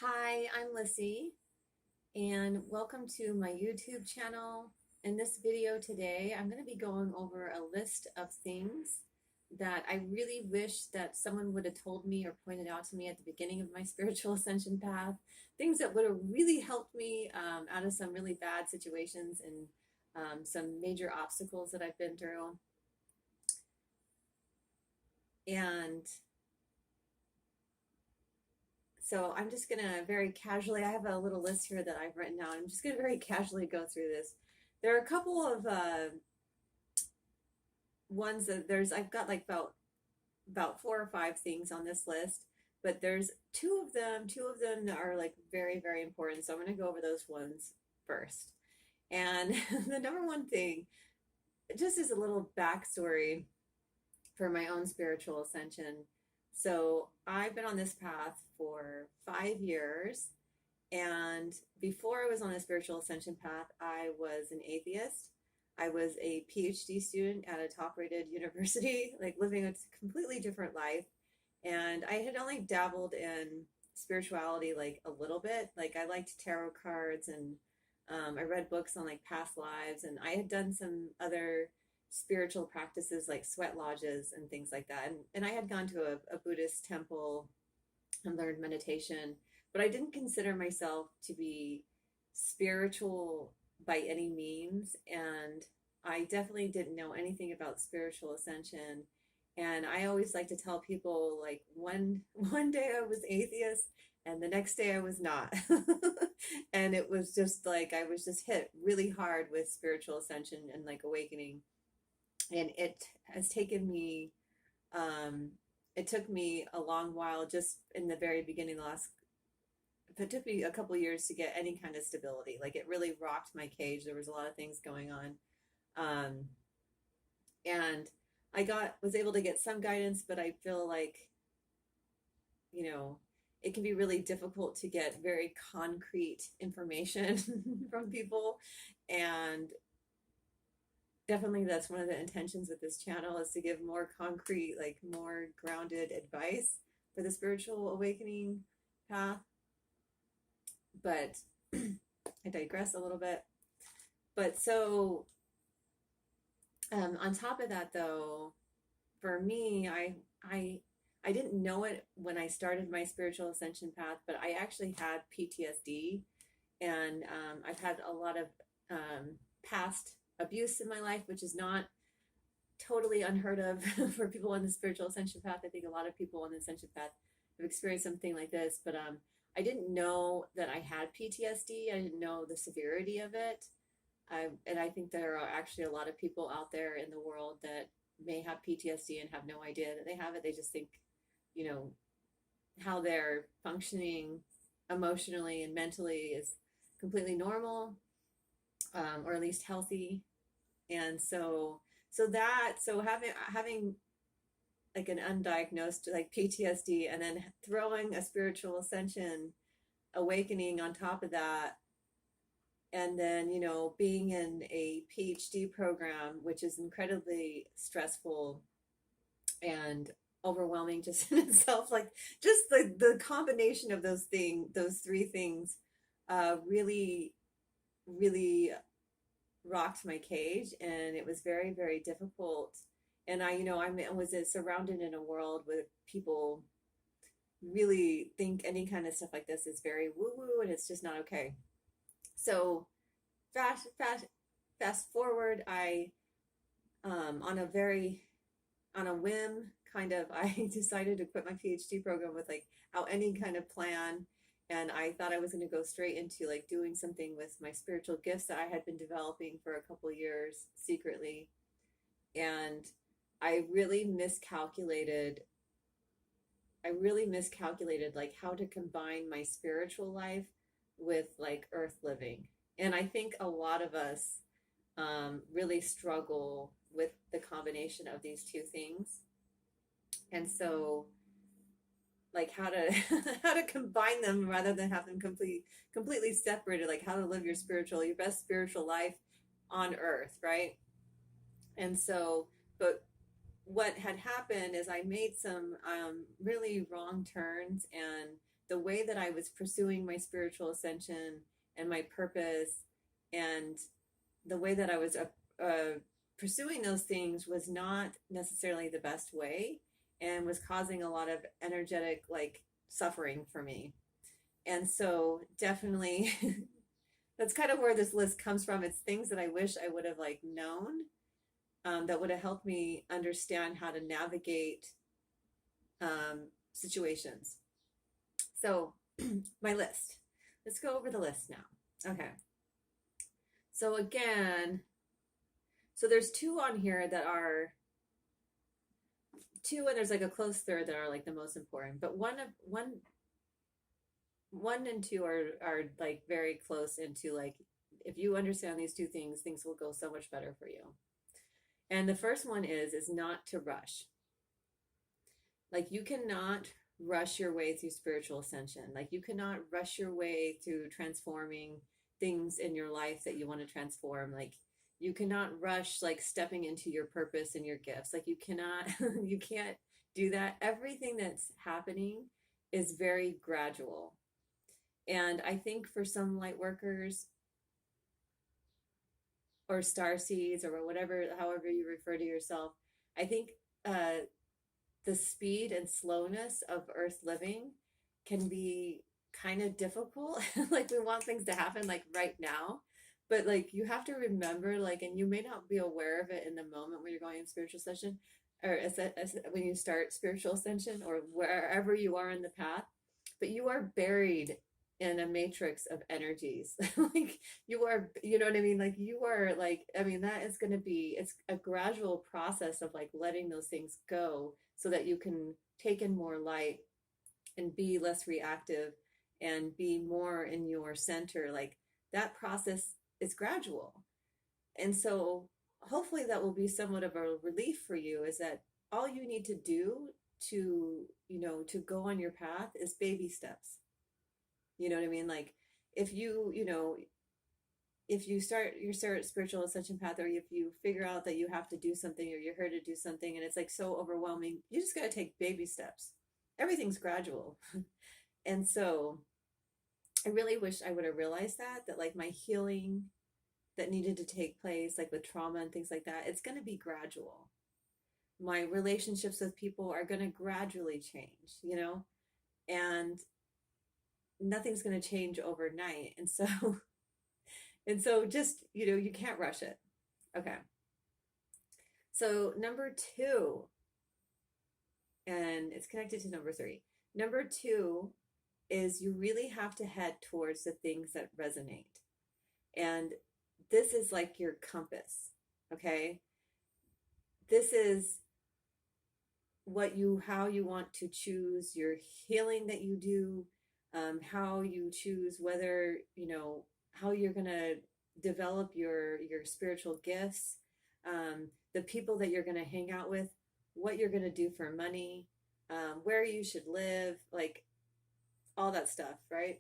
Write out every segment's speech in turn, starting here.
Hi, I'm Lissie, and welcome to my YouTube channel. In this video today, I'm going to be going over a list of things that I really wish that someone would have told me or pointed out to me at the beginning of my spiritual ascension path. Things that would have really helped me out of some really bad situations and some major obstacles that I've been through. And so I'm just gonna very casually, I have a little list here that I've written down. I'm just gonna very casually go through this. There are a couple of ones that I've got like about 4 or 5 things on this list, but there's two of them that are like very, very important. So I'm gonna go over those ones first. And the number one thing, just as a little backstory for my own spiritual ascension. So I've been on this path for 5 years. And before I was on the spiritual ascension path, I was an atheist. I was a PhD student at a top rated university, like living a completely different life. And I had only dabbled in spirituality like a little bit. Like I liked tarot cards and I read books on like past lives, and I had done some other spiritual practices like sweat lodges and things like that. And I had gone to a Buddhist temple and learned meditation, but I didn't consider myself to be spiritual by any means. And I definitely didn't know anything about spiritual ascension. And I always like to tell people like one day I was atheist and the next day I was not. And it was just like I was just hit really hard with spiritual ascension and like awakening. And it has taken me it took me a long while, just in the very beginning, it took me a couple years to get any kind of stability. Like it really rocked my cage. There was a lot of things going on. Um, and was able to get some guidance, but I feel like, you know, it can be really difficult to get very concrete information from people. And definitely that's one of the intentions with this channel, is to give more concrete, like more grounded advice for the spiritual awakening path. But I digress a little bit. But so on top of that, though, for me, I didn't know it when I started my spiritual ascension path, but I actually had PTSD, and I've had a lot of past abuse in my life, which is not totally unheard of for people on the spiritual ascension path. I think a lot of people on the ascension path have experienced something like this, but I didn't know that I had PTSD. I didn't know the severity of it. And I think there are actually a lot of people out there in the world that may have PTSD and have no idea that they have it. They just think, you know, how they're functioning emotionally and mentally is completely normal, or at least healthy. And so having like an undiagnosed like PTSD, and then throwing a spiritual ascension awakening on top of that, and then being in a PhD program, which is incredibly stressful and overwhelming just in itself, like just the combination of those 3 things really really rocked my cage, and it was very, very difficult. And I was surrounded in a world with people really think any kind of stuff like this is very woo woo, and it's just not okay. So fast forward, I on a whim, kind of, I decided to quit my PhD program without any kind of plan. And I thought I was going to go straight into like doing something with my spiritual gifts that I had been developing for a couple years secretly. And I really miscalculated. I really miscalculated like how to combine my spiritual life with like earth living. And I think a lot of us really struggle with the combination of these 2 things. And so like how to how to combine them rather than have them completely separated, like how to live your best spiritual life on earth, right? And so, but what had happened is I made some really wrong turns and the way that I was pursuing my spiritual ascension and my purpose, and the way that I was pursuing those things was not necessarily the best way, and was causing a lot of energetic like suffering for me. And so definitely that's kind of where this list comes from. It's things that I wish I would have like known, that would have helped me understand how to navigate situations. So my list. Let's go over the list now. Okay. So again, so there's two on here that are two, and there's like a close third that are like the most important. But one and two are like very close into like, if you understand these two things, things will go so much better for you. And the first one is not to rush. Like you cannot rush your way through spiritual ascension. Like you cannot rush your way through transforming things in your life that you want to transform. Like you cannot rush like stepping into your purpose and your gifts. Like you cannot you can't do that. Everything that's happening is very gradual. And I think for some light workers or star seeds or whatever, however you refer to yourself, I think the speed and slowness of earth living can be kind of difficult. Like we want things to happen like right now, but like you have to remember, like, and you may not be aware of it in the moment when you're going in spiritual ascension, or when you start spiritual ascension or wherever you are in the path, but you are buried in a matrix of energies. Like you are, you know what I mean? Like you are like, I mean, that is going to be, it's a gradual process of like letting those things go so that you can take in more light and be less reactive and be more in your center. Like that process is gradual. And so hopefully that will be somewhat of a relief for you, is that all you need to do to, you know, to go on your path is baby steps. You know what I mean? Like if you, you know, if you start your spiritual ascension path, or if you figure out that you have to do something or you're here to do something and it's like so overwhelming, you just got to take baby steps. Everything's gradual. And so I really wish I would have realized that like my healing that needed to take place, like with trauma and things like that, it's going to be gradual. My relationships with people are going to gradually change, you know, and nothing's going to change overnight. And so just, you know, you can't rush it. Okay. So number two, and it's connected to number three. Number two is you really have to head towards the things that resonate. And this is like your compass. Okay. This is how you want to choose your healing that you do, how you choose whether, you know, how you're going to develop your spiritual gifts, the people that you're going to hang out with, what you're going to do for money, where you should live, like all that stuff, right?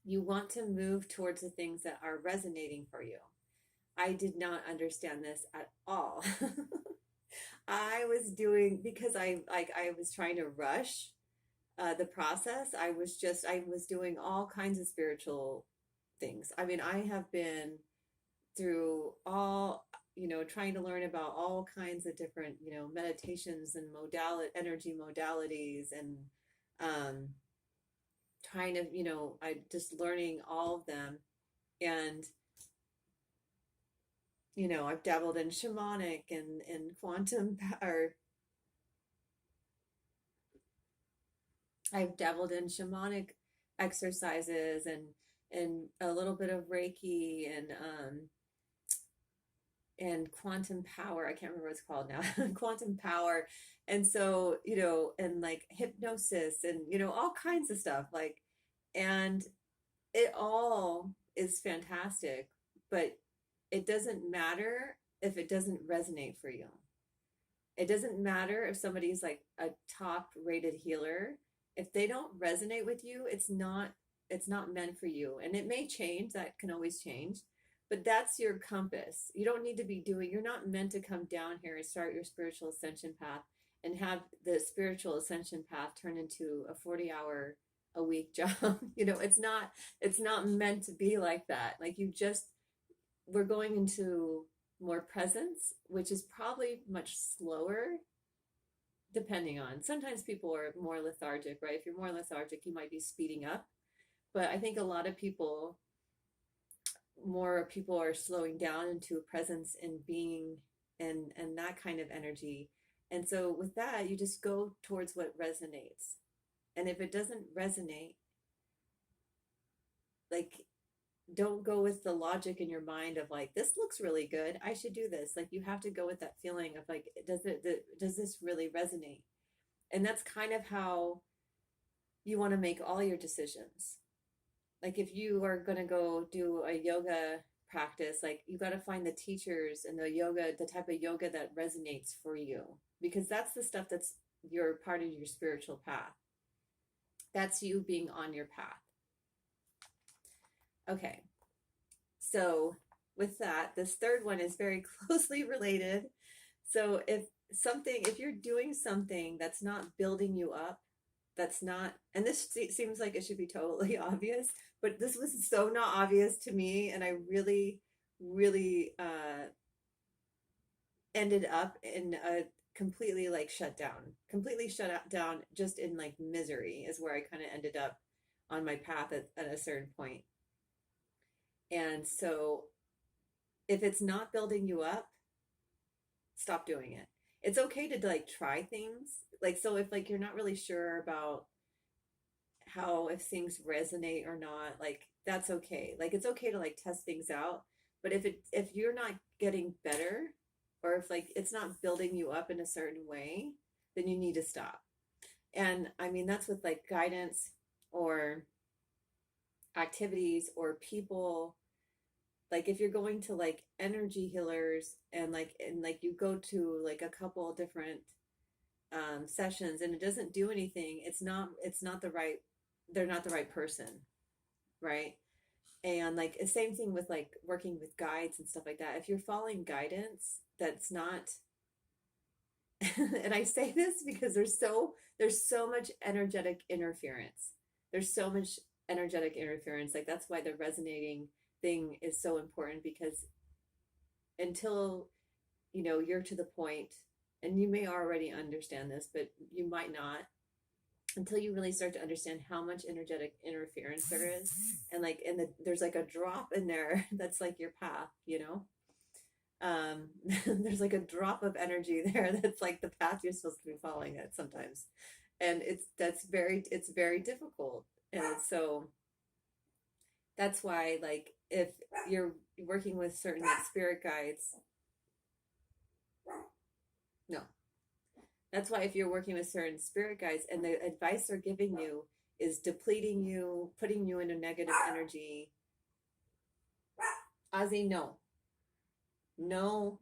You want to move towards the things that are resonating for you. I did not understand this at all. I was doing, because I was trying to rush the process. I was doing all kinds of spiritual things. I mean, I have been through all, you know, trying to learn about all kinds of different, you know, meditations and energy modalities, and trying to, you know, I just learning all of them. And you know, I've dabbled in shamanic and quantum power. I've dabbled in shamanic exercises and a little bit of Reiki and quantum power. I can't remember what it's called now. Quantum power. And so, you know, and like hypnosis and, you know, all kinds of stuff. Like, and it all is fantastic, but it doesn't matter if it doesn't resonate for you. It doesn't matter if somebody's like a top rated healer. If they don't resonate with you, it's not meant for you. And it may change, that can always change, but that's your compass. You don't need to be you're not meant to come down here and start your spiritual ascension path and have the spiritual ascension path turn into a 40-hour a weak job. You know, it's not meant to be like that. Like you just we're going into more presence, which is probably much slower depending on. Sometimes people are more lethargic, right? If you're more lethargic, you might be speeding up. But I think a lot of people, more people are slowing down into a presence and being and that kind of energy. And so with that, you just go towards what resonates. And if it doesn't resonate, like don't go with the logic in your mind of like this looks really good, I should do this. Like you have to go with that feeling of like does this really resonate? And that's kind of how you want to make all your decisions. Like if you are going to go do a yoga practice, like you got to find the teachers and the yoga, the type of yoga that resonates for you, because that's the stuff that's your part of your spiritual path. That's you being on your path. Okay. So with that, this third one is very closely related. So if you're doing something that's not building you up, that's not, and this seems like it should be totally obvious, but this was so not obvious to me, and I really, really ended up in a completely like completely shut down, just in like misery is where I kind of ended up on my path at a certain point. And so if it's not building you up, stop doing it. It's okay to like try things. Like so if like you're not really sure about how if things resonate or not, like that's okay. Like it's okay to like test things out. But if you're not getting better, or if like it's not building you up in a certain way, then you need to stop. And I mean that's with like guidance or activities or people. Like if you're going to like energy healers and like you go to like a couple different sessions and it doesn't do anything, it's not the right, they're not the right person, right? And like the same thing with like working with guides and stuff like that. If you're following guidance that's not and I say this because there's so much energetic interference. There's so much energetic interference. Like that's why the resonating thing is so important, because until you know you're to the point, and you may already understand this, but you might not until you really start to understand how much energetic interference there is, and like there's like a drop in there that's like your path, you know. There's like a drop of energy there that's like the path you're supposed to be following at sometimes, and it's very difficult. And so that's why like if you're working with certain like spirit guides, no, that's why if you're working with certain spirit guides and the advice they're giving you is depleting you, putting you into negative energy, Ozzy, no, no,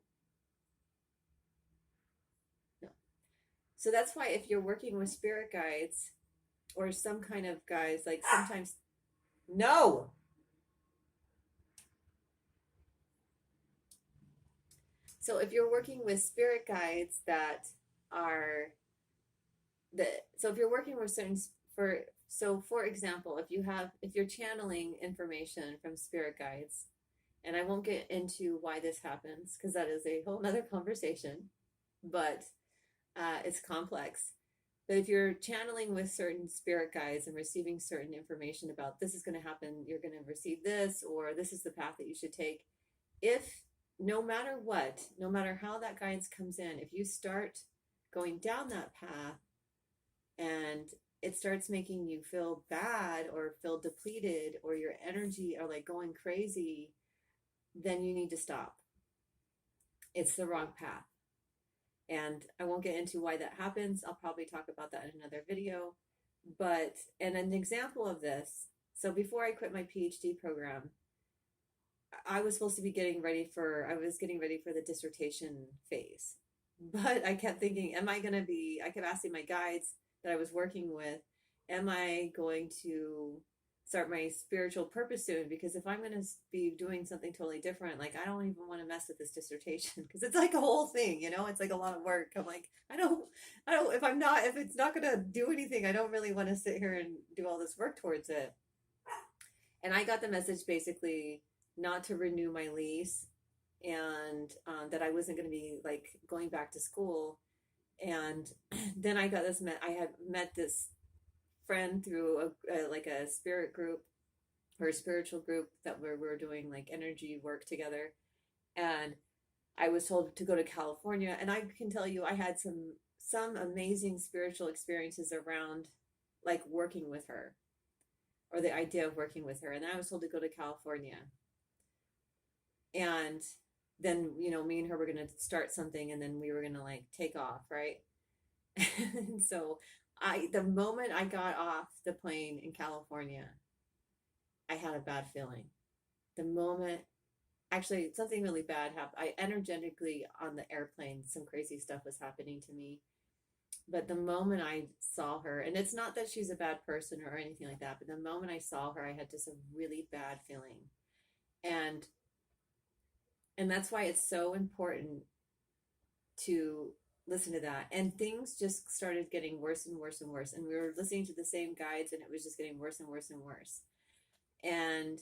no. So that's why if you're working with spirit guides or some kind of guides, like sometimes, no. So if you're working with spirit guides that are so if you're working with certain for example, if you're channeling information from spirit guides, and I won't get into why this happens because that is a whole nother conversation, but it's complex. But if you're channeling with certain spirit guides and receiving certain information about this is going to happen, you're going to receive this, or this is the path that you should take. If no matter what, no matter how that guidance comes in, if you start going down that path and it starts making you feel bad or feel depleted or your energy are like going crazy, then you need to stop. It's the wrong path. And I won't get into why that happens. I'll probably talk about that in another video. But, and an example of this, so before I quit my PhD program, I was supposed to be getting ready for the dissertation phase. But I kept thinking, I kept asking my guides that I was working with, am I going to start my spiritual purpose soon, because if I'm going to be doing something totally different, like I don't even want to mess with this dissertation because it's like a whole thing, you know, it's like a lot of work. I'm like, I don't, if it's not going to do anything, I don't really want to sit here and do all this work towards it. And I got the message basically not to renew my lease, and that I wasn't going to be like going back to school. And then I got this, I had met this friend through like a spirit group or a spiritual group that we were doing like energy work together. And I was told to go to California, and I can tell you I had some amazing spiritual experiences around like working with her, or the idea of working with her. And then I was told to go to California. And then, you know, me and her were going to start something, and then we were going to like take off, right? And so the moment I got off the plane in California, I had a bad feeling. The moment, actually, something really bad happened. I energetically on the airplane, some crazy stuff was happening to me. But the moment I saw her, and it's not that she's a bad person or anything like that, but the moment I saw her, I had just a really bad feeling. And that's why it's so important to listen to that. And things just started getting worse and worse and worse. And we were listening to the same guides, and it was just getting worse and worse and worse. And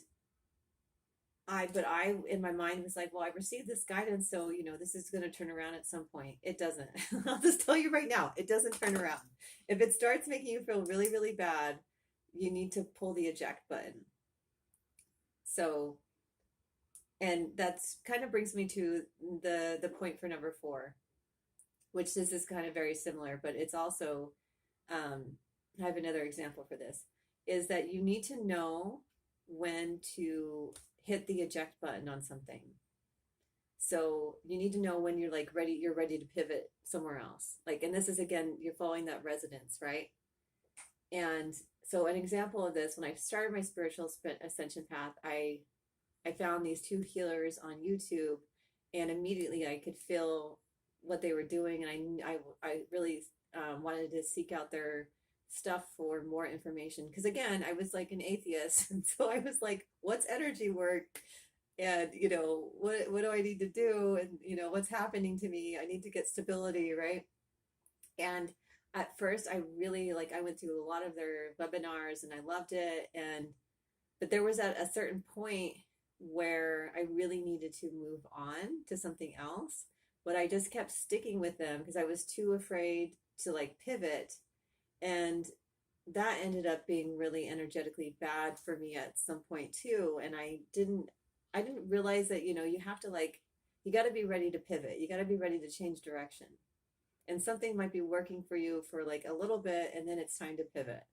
but I, in my mind, was like, well, I received this guidance, so, you know, this is going to turn around at some point. It doesn't. I'll just tell you right now, it doesn't turn around. If it starts making you feel really, really bad, you need to pull the eject button. So, and that's kind of brings me to the point for number 4, which this is kind of very similar, but it's also, I have another example for this, is that you need to know when to hit the eject button on something. So you need to know when you're like ready, you're ready to pivot somewhere else. Like, and this is again, you're following that resonance, right? And so an example of this, when I started my spiritual ascension path, I found these 2 healers on YouTube, and immediately I could feel what they were doing, and I really wanted to seek out their stuff for more information, because again, I was like an atheist, and so I was like, what's energy work, and you know, what do I need to do, and you know, what's happening to me, I need to get stability, right? And at first I really like, I went through a lot of their webinars and I loved it, and but there was at a certain point where I really needed to move on to something else, but I just kept sticking with them because I was too afraid to like pivot. And that ended up being really energetically bad for me at some point too. And I didn't realize that, you know, you have to like, you got to be ready to pivot. You got to be ready to change direction. And something might be working for you for like a little bit, and then it's time to pivot.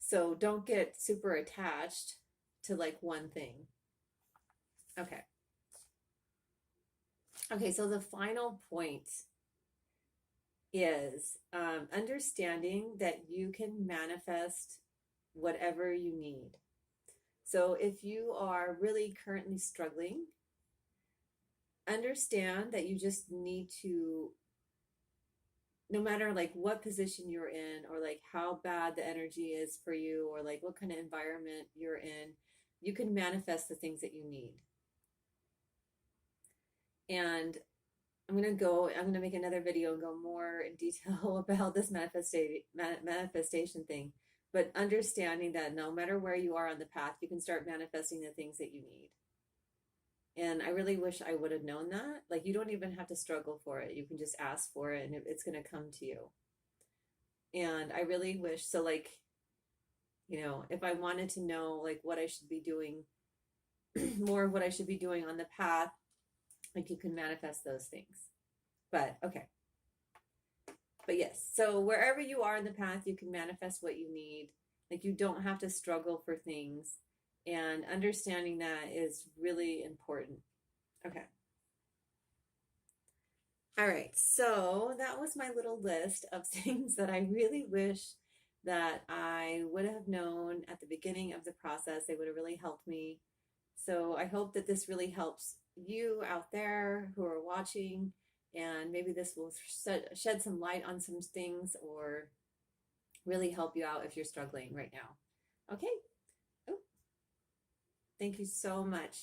So don't get super attached to like one thing. Okay. Okay, so the final point is understanding that you can manifest whatever you need. So if you are really currently struggling, understand that you just need to, no matter like what position you're in, or like how bad the energy is for you, or like what kind of environment you're in, you can manifest the things that you need. And I'm going to make another video and go more in detail about this manifestation thing. But understanding that no matter where you are on the path, you can start manifesting the things that you need. And I really wish I would have known that. Like, you don't even have to struggle for it. You can just ask for it, and it's going to come to you. And I really wish, so like, you know, if I wanted to know like what I should be doing, more of what I should be doing on the path, like you can manifest those things. But okay. But yes, so wherever you are in the path, you can manifest what you need. Like, you don't have to struggle for things. And understanding that is really important. Okay. All right. So that was my little list of things that I really wish that I would have known at the beginning of the process. They would have really helped me. So I hope that this really helps you out there who are watching, and maybe this will shed some light on some things, or really help you out if you're struggling right now. Okay. Thank you so much.